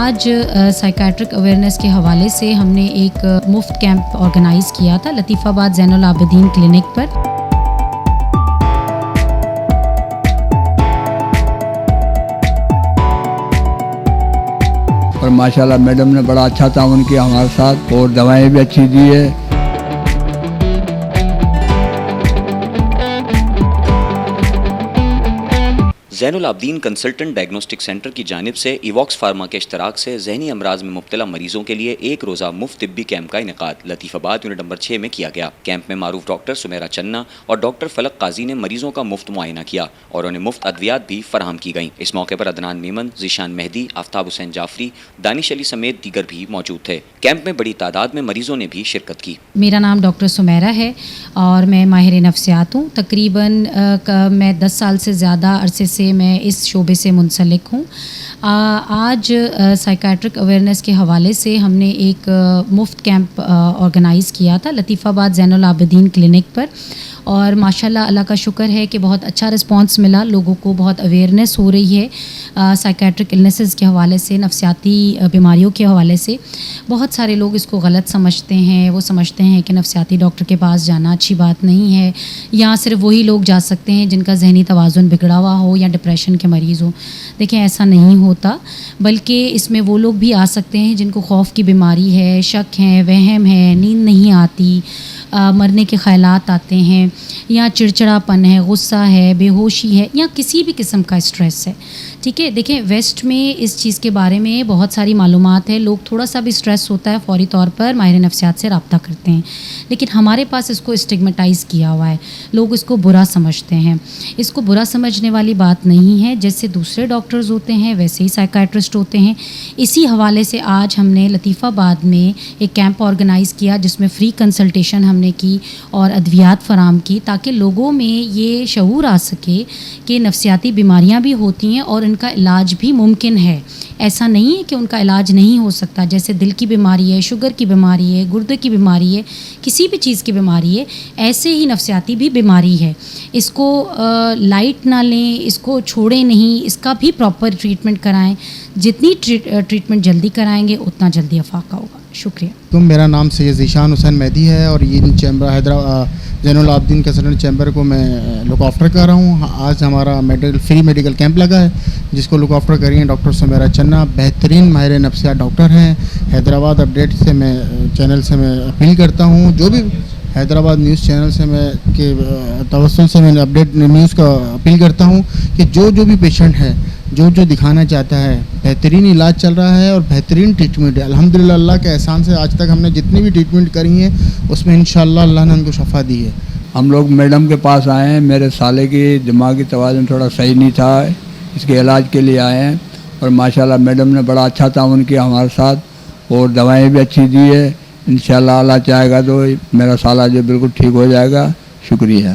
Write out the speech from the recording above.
आज psychiatric awareness के हवाले से हमने एक मुफ्त कैंप ऑर्गेनाइज़ किया था लतीफ़ाबाद ज़ैनुल आबिदीन क्लिनिक पर। और माशाल्लाह मैडम ने बड़ा अच्छा ताउन किया हमारे साथ और दवाएं भी अच्छी दी है। Zainul Abidin consultant diagnostic centre की जानिब से इवॉक्स फार्मा के इश्तराक से ज़हनी अमराज में मुब्तला मरीजों के लिए एक रोज़ा मुफ्त तिब्बी कैंप का इनेकाद लतीफ़ाबाद यूनिट नंबर 6 में किया गया। कैंप में मारूफ डॉक्टर सुमेरा चन्ना और डॉक्टर फलक काजी ने मरीजों का मुफ्त मुआयना किया और उन्हें मुफ्त अद्वियात भी फराहम की गईं। इस मौके पर अदनान मीमन, ज़ीशान मेहदी, आफ्ताब हुसैन जाफरी, दानिश अली समेत दीगर भी मौजूद थे। कैंप में बड़ी तादाद में मरीजों ने भी शिरकत की। मेरा नाम डॉक्टर सुमेरा है और मैं माहिर नफ्सियात हूँ। तकरीबन मैं 10 साल से ज़्यादा अरसे से मैं इस शोबे से मुंसलिक हूँ। आज साइकेट्रिक अवेयरनेस के हवाले से हमने एक मुफ्त कैंप ऑर्गेनाइज़ किया था लतीफ़ाबाद ज़ैनुल आबिदीन क्लिनिक पर और माशाल्लाह अल्लाह का शुक्र है कि बहुत अच्छा रिस्पांस मिला। लोगों को बहुत अवेयरनेस हो रही है साइकेट्रिक इलनेसेस के हवाले से, नफ्सियाती बीमारियों के हवाले से। बहुत सारे लोग इसको गलत समझते हैं। वो समझते हैं कि नफ्सियाती डॉक्टर के पास जाना अच्छी बात नहीं है, या सिर्फ वही लोग जा सकते हैं जिनका जहनी तवाज़ुन बिगड़ा हुआ हो या डिप्रेशन के मरीज़ हो। देखें, ऐसा नहीं होता, बल्कि इसमें वो लोग भी आ सकते हैं जिनको खौफ की बीमारी है, शक है, वहम है, नींद नहीं आती, मरने के ख़यालात आते हैं, या चिड़चिड़ापन है, गुस्सा है, बेहोशी है, या किसी भी किस्म का स्ट्रेस है। ठीक है, देखें वेस्ट में इस चीज़ के बारे में बहुत सारी मालूमात है। लोग थोड़ा सा भी स्ट्रेस होता है फ़ौरी तौर पर माहिर नफ्सियात से रब्ता करते हैं, लेकिन हमारे पास इसको स्टिग्मेटाइज़ किया हुआ है। लोग इसको बुरा समझते हैं। इसको बुरा समझने वाली बात नहीं है। जैसे दूसरे डॉक्टर्स होते हैं वैसे ही साइकेट्रिस्ट होते हैं। इसी हवाले से आज हमने लतीफ़ाबाद में एक कैंप ऑर्गेनाइज़ किया जिसमें फ़्री कंसल्टेशन हमने की और अद्वियात फ़राम की, ताकि लोगों में ये शऊर आ सके कि नफ्सियाती बीमारियाँ भी होती हैं और उनका इलाज भी मुमकिन है। ऐसा नहीं है कि उनका इलाज नहीं हो सकता। जैसे दिल की बीमारी है, शुगर की बीमारी है, गुर्दे की बीमारी है, किसी भी चीज़ की बीमारी है, ऐसे ही नफ्सियाती भी बीमारी है। इसको लाइट ना लें, इसको छोड़ें नहीं, इसका भी प्रॉपर ट्रीटमेंट कराएं। जितनी ट्रीटमेंट जल्दी कराएंगे उतना जल्दी अफाका होगा। शुक्रिया। मेरा नाम सैयद ज़ीशान हुसैन मेहदी है और ये chamber Hyderabad Zainul Abidin consultant chamber को मैं लुक आफ्टर कर रहा हूँ। आज हमारा फ्री मेडिकल कैंप लगा है जिसको लुक आफ्टर कर रही हैं डॉक्टर सुमेरा चन्ना। बेहतरीन माहिर नफ्सियात डॉक्टर हैं। हैदराबाद अपडेट से मैं चैनल से मैं अपील करता हूँ, जो भी हैदराबाद न्यूज़ चैनल से मैं के तवस्सुल से मैं अपडेट न्यूज़ का अपील करता हूँ कि जो भी पेशेंट है जो दिखाना चाहता है, बेहतरीन इलाज चल रहा है और बेहतरीन ट्रीटमेंट है। अल्हम्दुलिल्लाह अल्लाह के एहसान से आज तक हमने जितनी भी ट्रीटमेंट करी है उसमें इंशाअल्लाह अल्लाह ने हमको शफा दी है। हम लोग मैडम के पास आए हैं। मेरे साले की दिमागी तवाज़ुन थोड़ा सही नहीं था, इसके इलाज के लिए आए हैं और माशाल्लाह मैडम ने बड़ा अच्छा ताउन किया हमारे साथ और दवाएं भी अच्छी दी है। इंशाअल्लाह अल्लाह चाहेगा तो मेरा साला जो बिल्कुल ठीक हो जाएगा। शुक्रिया।